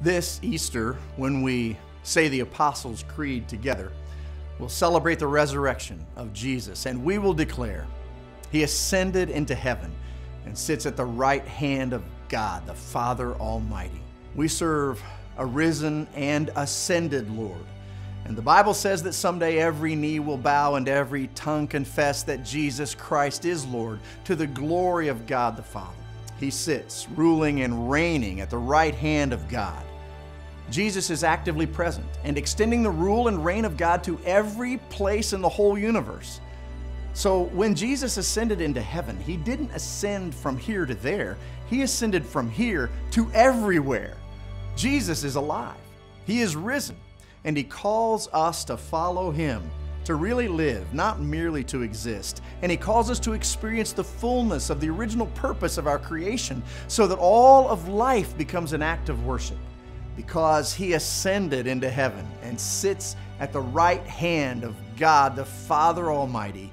This Easter, when we say the Apostles' Creed together, we'll celebrate the resurrection of Jesus, and we will declare, He ascended into heaven and sits at the right hand of God, the Father Almighty. We serve a risen and ascended Lord. And the Bible says that someday every knee will bow and every tongue confess that Jesus Christ is Lord, to the glory of God the Father. He sits ruling and reigning at the right hand of God. Jesus is actively present and extending the rule and reign of God to every place in the whole universe. So when Jesus ascended into heaven, He didn't ascend from here to there. He ascended from here to everywhere. Jesus is alive. He is risen, and He calls us to follow Him, to really live, not merely to exist. And He calls us to experience the fullness of the original purpose of our creation, so that all of life becomes an act of worship. Because He ascended into heaven and sits at the right hand of God, the Father Almighty,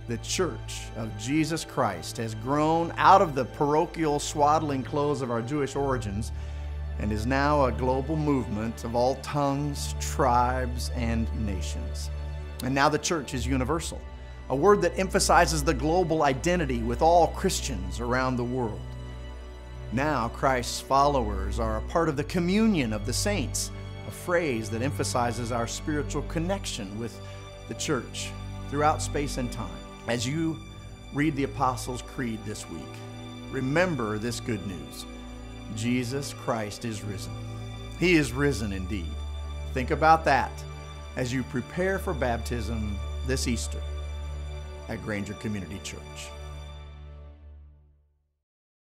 the Church of Jesus Christ has grown out of the parochial swaddling clothes of our Jewish origins and is now a global movement of all tongues, tribes, and nations. And now the church is universal, a word that emphasizes the global identity with all Christians around the world. Now Christ's followers are a part of the communion of the saints, a phrase that emphasizes our spiritual connection with the church throughout space and time. As you read the Apostles' Creed this week, remember this good news. Jesus Christ is risen. He is risen indeed. Think about that as you prepare for baptism this Easter at Granger Community Church.